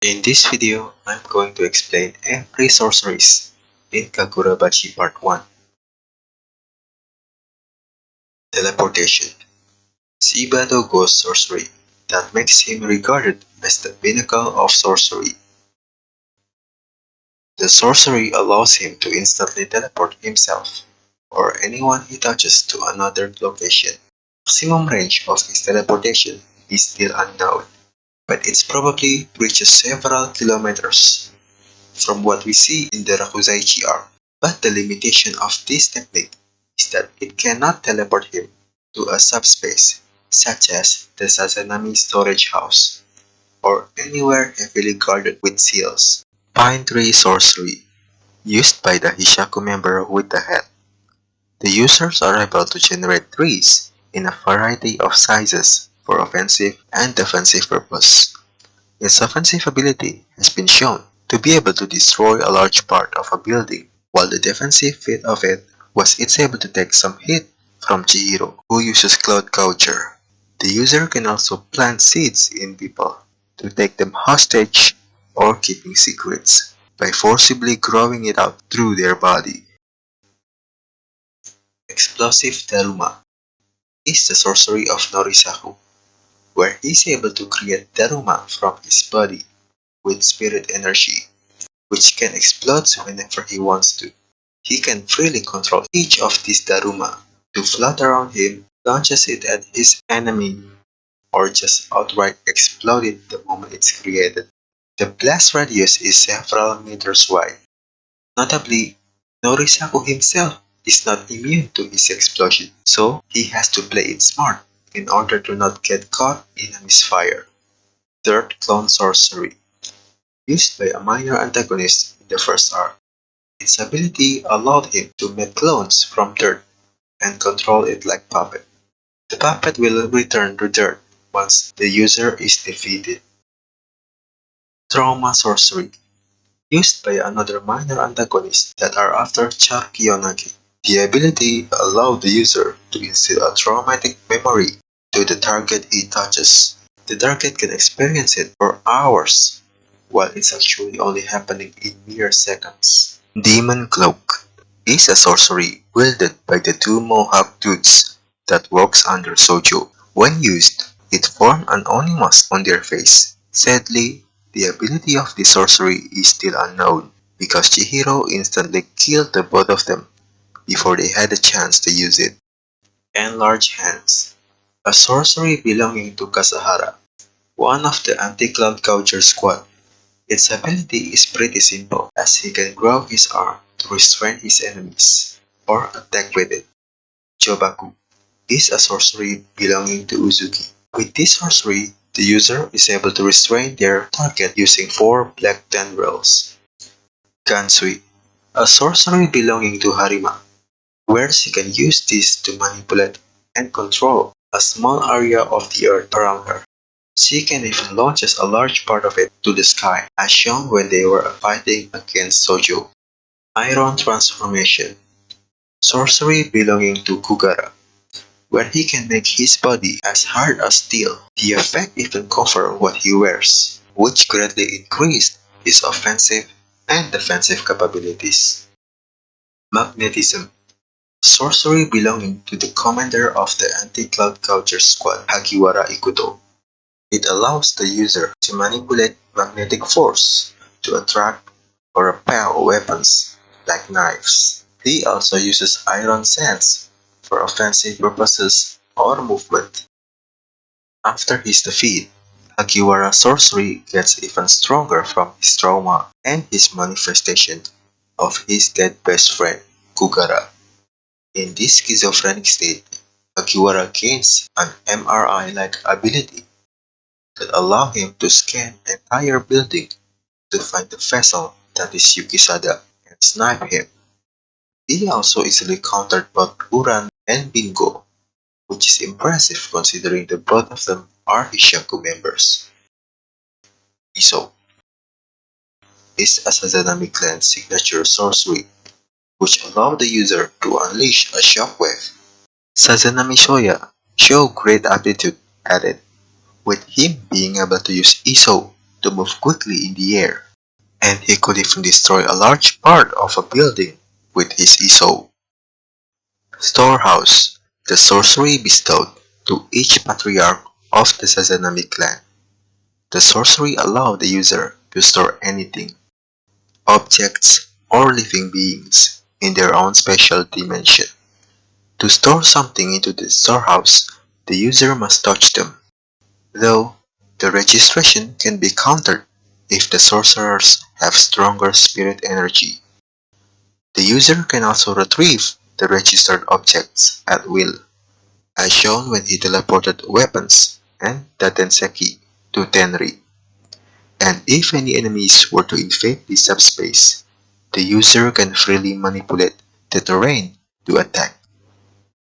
In this video, I'm going to explain every sorceries in Kagurabachi Part 1. Teleportation. Shiba no Ghost sorcery that makes him regarded as the pinnacle of sorcery. The sorcery allows him to instantly teleport himself or anyone he touches to another location. Maximum range of his teleportation is still unknown, but it probably reaches several kilometers from what we see in the Rakuzaichi arc. But the limitation of this technique is that it cannot teleport him to a subspace, such as the Sazanami storage house, or anywhere heavily guarded with seals. Pine Tree Sorcery, used by the Hishaku member with the hat. The users are able to generate trees in a variety of sizes for offensive and defensive purpose. Its offensive ability has been shown to be able to destroy a large part of a building, while the defensive feat of it was it's able to take some hit from Chihiro, who uses Cloud Culture. The user can also plant seeds in people to take them hostage or keeping secrets by forcibly growing it out through their body. Explosive Daruma is the sorcery of Norisaku, where he is able to create Daruma from his body with spirit energy, which can explode whenever he wants to. He can freely control each of these Daruma to float around him, launches it at his enemy, or just outright explode it the moment it's created. The blast radius is several meters wide. Notably, Norisaku himself is not immune to his explosion, so he has to play it smart in order to not get caught in a misfire. Third Clone Sorcery, used by a minor antagonist in the first arc. Its ability allowed him to make clones from dirt and control it like puppet. The puppet will return to dirt once the user is defeated. Trauma Sorcery, used by another minor antagonist that are after Charkyonagi. The ability allowed the user to instill a traumatic memory to the target he touches. The target can experience it for hours, while it's actually only happening in mere seconds. Demon Cloak is a sorcery wielded by the two Mohawk dudes that works under Sojo. When used, it forms an Oni mask on their face. Sadly, the ability of this sorcery is still unknown because Chihiro instantly killed the both of them before they had a chance to use it. Enlarged Hands, a sorcery belonging to Kasahara, one of the anti-cloud culture squad. Its ability is pretty simple, as he can grow his arm to restrain his enemies, or attack with it. Chobaku is a sorcery belonging to Uzuki. With this sorcery, the user is able to restrain their target using 4 black tendrils. Gansui, a sorcery belonging to Harima, where she can use this to manipulate and control a small area of the earth around her. She can even launches a large part of it to the sky, as shown when they were fighting against Sojo. Iron Transformation, sorcery belonging to Kugara, where he can make his body as hard as steel. The effect even covers what he wears, which greatly increased his offensive and defensive capabilities. Magnetism, sorcery belonging to the commander of the anti-cloud culture squad, Hagiwara Ikuto. It allows the user to manipulate magnetic force to attract or repel weapons, like knives. He also uses iron sands for offensive purposes or movement. After his defeat, Hagiwara's sorcery gets even stronger from his trauma and his manifestation of his dead best friend, Kugara. In this schizophrenic state, Hagiwara gains an MRI-like ability that allow him to scan the entire building to find the vessel that is Yukisada and snipe him. He also easily countered both Uran and Bingo, which is impressive considering the both of them are Hishaku members. Isou is a Sazanami clan signature sorcery, which allow the user to unleash a shockwave. Sazanami Shoya show great aptitude at it, with him being able to use Isou to move quickly in the air, and he could even destroy a large part of a building with his Isou. Storehouse, the sorcery bestowed to each patriarch of the Sazanami clan. The sorcery allowed the user to store anything, objects, or living beings in their own special dimension. To store something into the storehouse, the user must touch them, though the registration can be countered if the sorcerers have stronger spirit energy. The user can also retrieve the registered objects at will, as shown when he teleported weapons and the Tenseki to Tenri. And if any enemies were to invade the subspace, the user can freely manipulate the terrain to attack,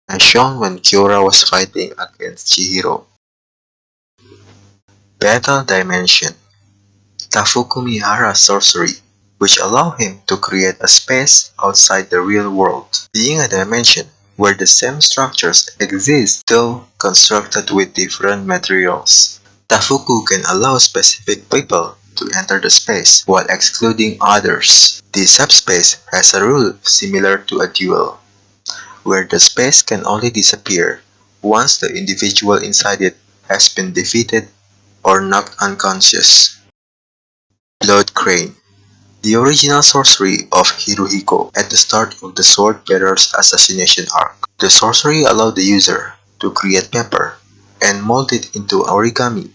as shown when Kyora was fighting against Chihiro. Battle Dimension, Tafukumihara sorcery, which allow him to create a space outside the real world, being a dimension where the same structures exist though constructed with different materials. Tafuku can allow specific people to enter the space while excluding others. The subspace has a rule similar to a duel, where the space can only disappear once the individual inside it has been defeated or knocked unconscious. Blood Crane, the original sorcery of Hirohiko at the start of the Sword Bearer's assassination arc. The sorcery allowed the user to create paper and mold it into origami.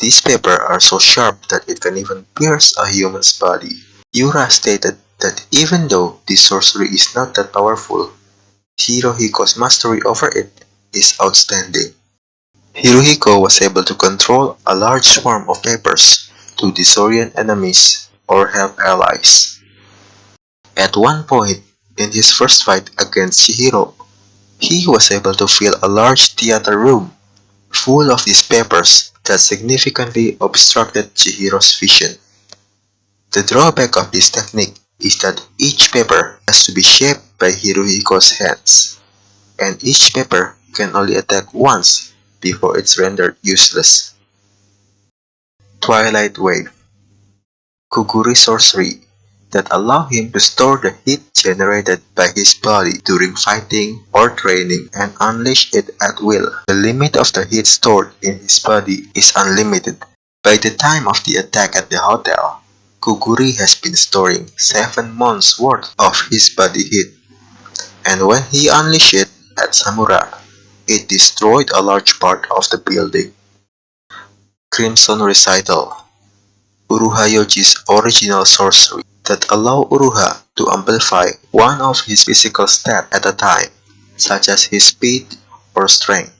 These paper are so sharp that it can even pierce a human's body. Yura stated that even though this sorcery is not that powerful, Hirohiko's mastery over it is outstanding. Hirohiko was able to control a large swarm of papers to disorient enemies or help allies. At one point in his first fight against Chihiro, he was able to fill a large theater room full of these papers that significantly obstructed Chihiro's vision. The drawback of this technique is that each paper has to be shaped by Hirohiko's hands, and each paper can only attack once before it's rendered useless. Twilight Wave, Kuguri sorcery that allow him to store the heat generated by his body during fighting or training and unleash it at will. The limit of the heat stored in his body is unlimited. By the time of the attack at the hotel, Kuguri has been storing 7 months worth of his body heat, and when he unleashed it at Samura, it destroyed a large part of the building. Crimson Recital, Uruha Yoji's original sorcery that allow Uruha to amplify one of his physical stats at a time, such as his speed or strength.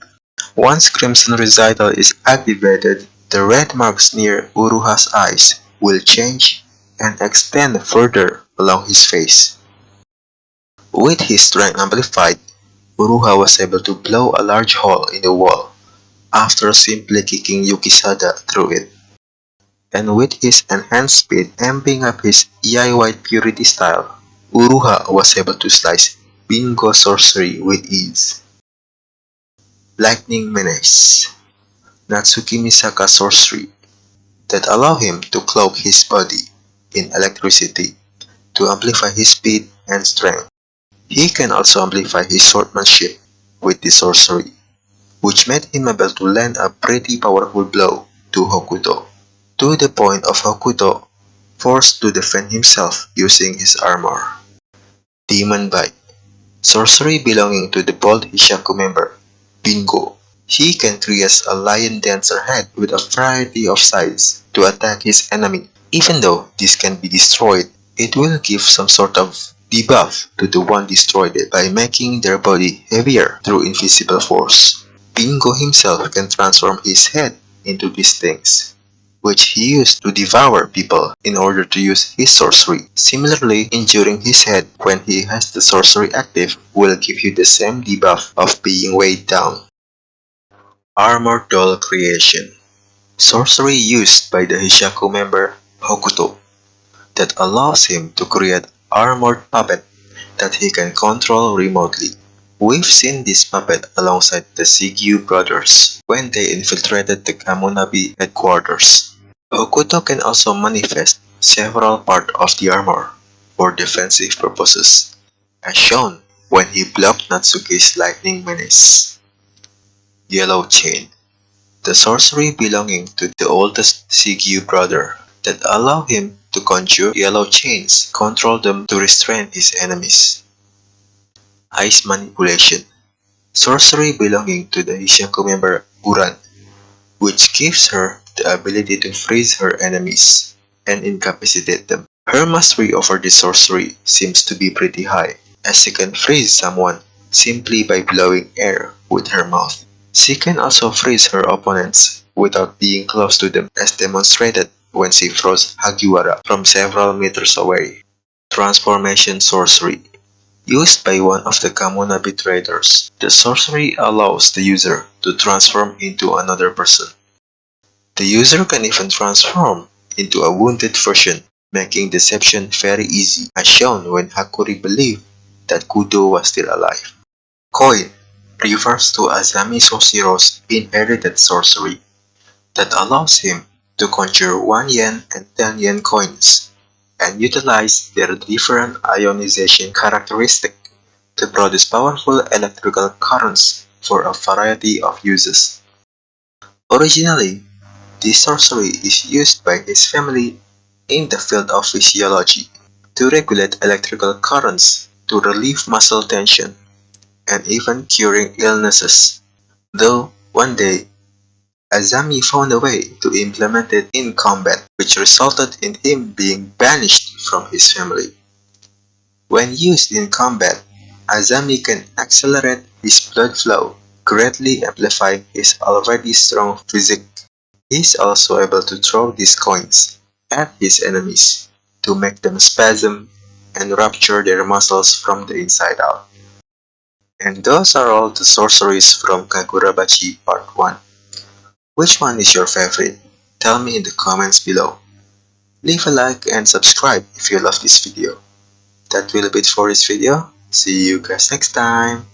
Once Crimson Recital is activated, the red marks near Uruha's eyes will change and extend further along his face. With his strength amplified, Uruha was able to blow a large hole in the wall after simply kicking Yukisada through it. And with his enhanced speed amping up his White Purity style, Uruha was able to slice Bingo sorcery with ease. Lightning Menace, Natsuki Misaka sorcery that allow him to cloak his body in electricity to amplify his speed and strength. He can also amplify his swordsmanship with the sorcery, which made him able to land a pretty powerful blow to Hokuto, to the point of Hokuto forced to defend himself using his armor. Demon Bite, sorcery belonging to the bold Hishaku member, Bingo. He can create a lion dancer head with a variety of sides to attack his enemy. Even though this can be destroyed, it will give some sort of debuff to the one destroyed by making their body heavier through invisible force. Bingo himself can transform his head into these things, which he used to devour people in order to use his sorcery. Similarly, injuring his head when he has the sorcery active will give you the same debuff of being weighed down. Armor Doll Creation, sorcery used by the Hishaku member Hokuto that allows him to create armored puppet that he can control remotely. We've seen this puppet alongside the Sigyu brothers when they infiltrated the Kamunabi headquarters. Okuto can also manifest several parts of the armor for defensive purposes, as shown when he blocked Natsuki's lightning menace. Yellow Chain, the sorcery belonging to the oldest Shigyu brother that allow him to conjure yellow chains, control them to restrain his enemies. Ice Manipulation, sorcery belonging to the Ishaku member Uran, which gives her the ability to freeze her enemies and incapacitate them. Her mastery over this sorcery seems to be pretty high, as she can freeze someone simply by blowing air with her mouth. She can also freeze her opponents without being close to them, as demonstrated when she froze Hagiwara from several meters away. Transformation Sorcery, used by one of the Kamuna Betrayers, the sorcery allows the user to transform into another person. The user can even transform into a wounded version, making deception very easy, as shown when Hakuri believed that Kudo was still alive. Coin refers to Azami Soshiro's inherited sorcery that allows him to conjure 1 yen and 10 yen coins and utilize their different ionization characteristic to produce powerful electrical currents for a variety of uses. Originally, this sorcery is used by his family in the field of physiology to regulate electrical currents, to relieve muscle tension, and even curing illnesses. Though one day, Azami found a way to implement it in combat, which resulted in him being banished from his family. When used in combat, Azami can accelerate his blood flow, greatly amplifying his already strong physique. He is also able to throw these coins at his enemies to make them spasm and rupture their muscles from the inside out. And those are all the sorceries from Kagurabachi Part 1. Which one is your favorite? Tell me in the comments below. Leave a like and subscribe if you love this video. That will be it for this video. See you guys next time.